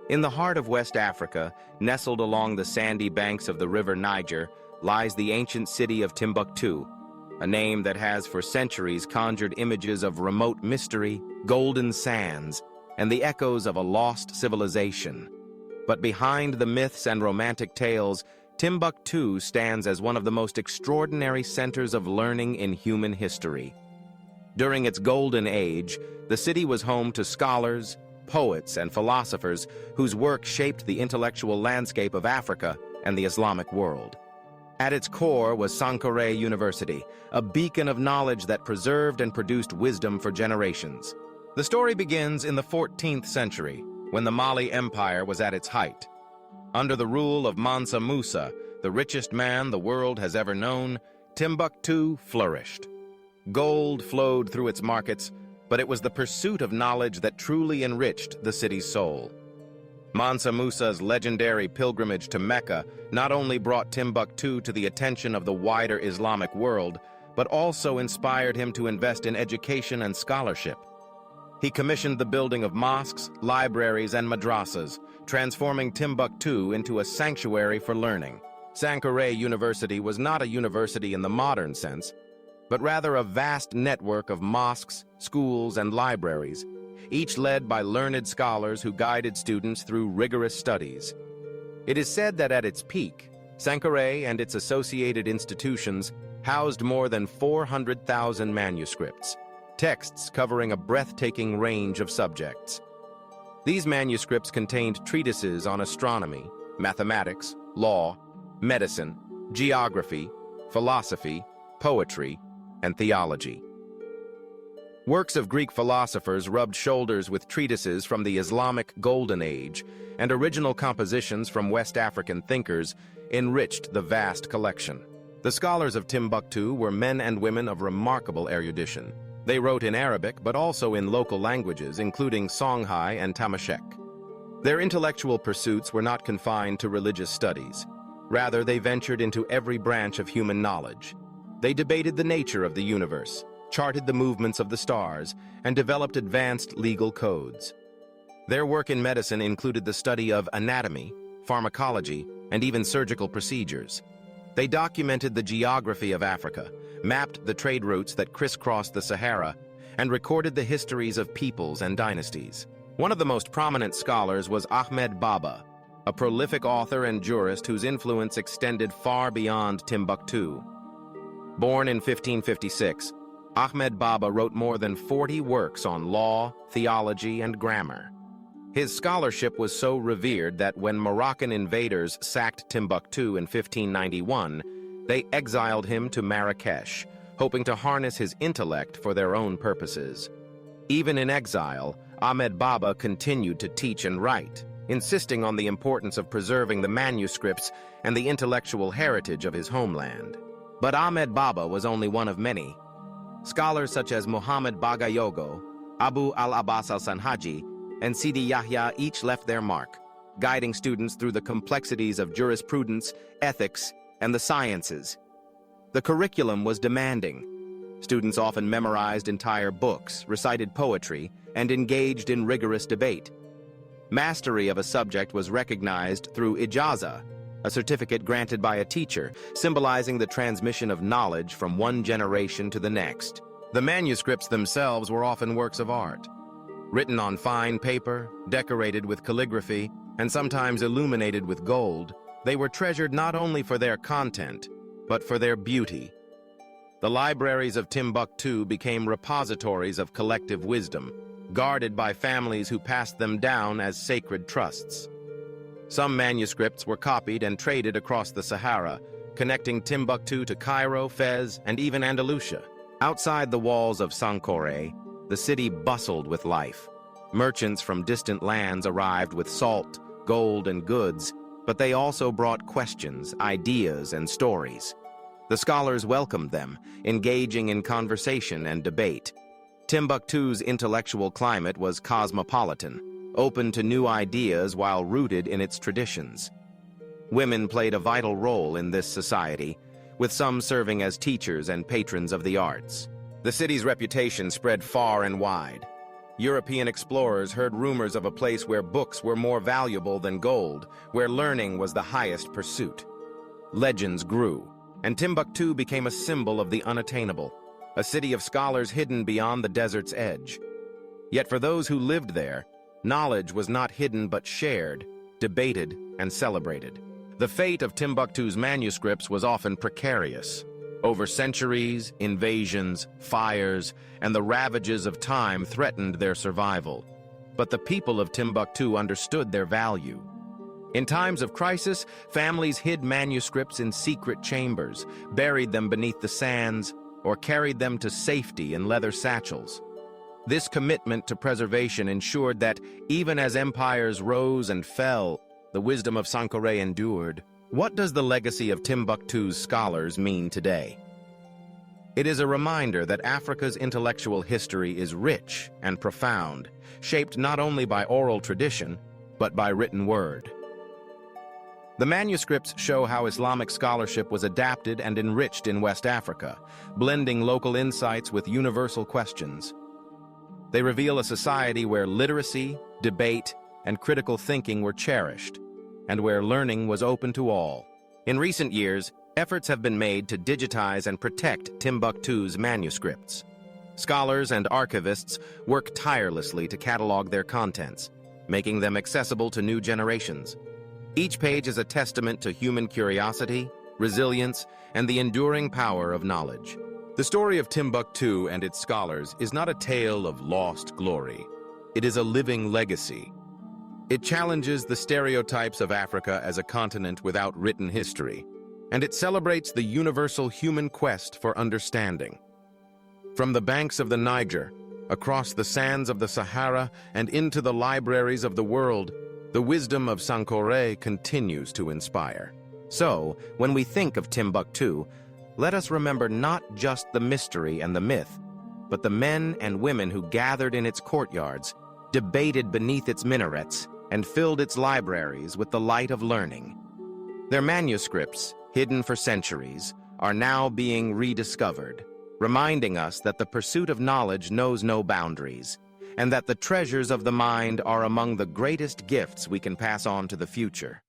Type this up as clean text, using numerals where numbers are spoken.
In the heart of West Africa, nestled along the sandy banks of the river Niger, lies the ancient city of Timbuktu, a name that has for centuries conjured images of remote mystery, golden sands, and the echoes of a lost civilization. But behind the myths and romantic tales, Timbuktu stands as one of the most extraordinary centers of learning in human history. During its golden age, the city was home to scholars, poets, and philosophers whose work shaped the intellectual landscape of Africa and the Islamic world. At its core was Sankoré University, a beacon of knowledge that preserved and produced wisdom for generations. The story begins in the 14th century, when the Mali Empire was at its height. Under the rule of Mansa Musa, the richest man the world has ever known, Timbuktu flourished. Gold flowed through its markets, but it was the pursuit of knowledge that truly enriched the city's soul. Mansa Musa's legendary pilgrimage to Mecca not only brought Timbuktu to the attention of the wider Islamic world, but also inspired him to invest in education and scholarship. He commissioned the building of mosques, libraries, and madrasas, transforming Timbuktu into a sanctuary for learning. Sankoré University was not a university in the modern sense, but rather a vast network of mosques, schools, and libraries, each led by learned scholars who guided students through rigorous studies. It is said that at its peak, Sankoré and its associated institutions housed more than 400,000 manuscripts, texts covering a breathtaking range of subjects. These manuscripts contained treatises on astronomy, mathematics, law, medicine, geography, philosophy, poetry, and theology. Works of Greek philosophers rubbed shoulders with treatises from the Islamic Golden Age, and original compositions from West African thinkers enriched the vast collection. The scholars of Timbuktu were men and women of remarkable erudition. They wrote in Arabic, but also in local languages, including Songhai and Tamashek. Their intellectual pursuits were not confined to religious studies. Rather, they ventured into every branch of human knowledge. They debated the nature of the universe, charted the movements of the stars, and developed advanced legal codes. Their work in medicine included the study of anatomy, pharmacology, and even surgical procedures. They documented the geography of Africa, mapped the trade routes that crisscrossed the Sahara, and recorded the histories of peoples and dynasties. One of the most prominent scholars was Ahmad Baba, a prolific author and jurist whose influence extended far beyond Timbuktu. Born in 1556, Ahmad Baba wrote more than 40 works on law, theology, and grammar. His scholarship was so revered that when Moroccan invaders sacked Timbuktu in 1591, they exiled him to Marrakesh, hoping to harness his intellect for their own purposes. Even in exile, Ahmad Baba continued to teach and write, insisting on the importance of preserving the manuscripts and the intellectual heritage of his homeland. But Ahmad Baba was only one of many. Scholars such as Muhammad Bagayogo, Abu al-Abbas al-Sanhaji, and Sidi Yahya each left their mark, guiding students through the complexities of jurisprudence, ethics, and the sciences. The curriculum was demanding. Students often memorized entire books, recited poetry, and engaged in rigorous debate. Mastery of a subject was recognized through Ijāzah, a certificate granted by a teacher, symbolizing the transmission of knowledge from one generation to the next. The manuscripts themselves were often works of art. Written on fine paper, decorated with calligraphy, and sometimes illuminated with gold, they were treasured not only for their content, but for their beauty. The libraries of Timbuktu became repositories of collective wisdom, guarded by families who passed them down as sacred trusts. Some manuscripts were copied and traded across the Sahara, connecting Timbuktu to Cairo, Fez, and even Andalusia. Outside the walls of Sankore, the city bustled with life. Merchants from distant lands arrived with salt, gold, and goods, but they also brought questions, ideas, and stories. The scholars welcomed them, engaging in conversation and debate. Timbuktu's intellectual climate was cosmopolitan, open to new ideas while rooted in its traditions. Women played a vital role in this society, with some serving as teachers and patrons of the arts. The city's reputation spread far and wide. European explorers heard rumors of a place where books were more valuable than gold, where learning was the highest pursuit. Legends grew, and Timbuktu became a symbol of the unattainable, a city of scholars hidden beyond the desert's edge. Yet for those who lived there, knowledge was not hidden but shared, debated, and celebrated. The fate of Timbuktu's manuscripts was often precarious. Over centuries, invasions, fires, and the ravages of time threatened their survival. But the people of Timbuktu understood their value. In times of crisis, families hid manuscripts in secret chambers, buried them beneath the sands, or carried them to safety in leather satchels. This commitment to preservation ensured that, even as empires rose and fell, the wisdom of Sankoré endured. What does the legacy of Timbuktu's scholars mean today? It is a reminder that Africa's intellectual history is rich and profound, shaped not only by oral tradition, but by written word. The manuscripts show how Islamic scholarship was adapted and enriched in West Africa, blending local insights with universal questions. They reveal a society where literacy, debate, and critical thinking were cherished, and where learning was open to all. In recent years, efforts have been made to digitize and protect Timbuktu's manuscripts. Scholars and archivists work tirelessly to catalog their contents, making them accessible to new generations. Each page is a testament to human curiosity, resilience, and the enduring power of knowledge. The story of Timbuktu and its scholars is not a tale of lost glory. It is a living legacy. It challenges the stereotypes of Africa as a continent without written history, and it celebrates the universal human quest for understanding. From the banks of the Niger, across the sands of the Sahara, and into the libraries of the world, the wisdom of Sankoré continues to inspire. So, when we think of Timbuktu, let us remember not just the mystery and the myth, but the men and women who gathered in its courtyards, debated beneath its minarets, and filled its libraries with the light of learning. Their manuscripts, hidden for centuries, are now being rediscovered, reminding us that the pursuit of knowledge knows no boundaries, and that the treasures of the mind are among the greatest gifts we can pass on to the future.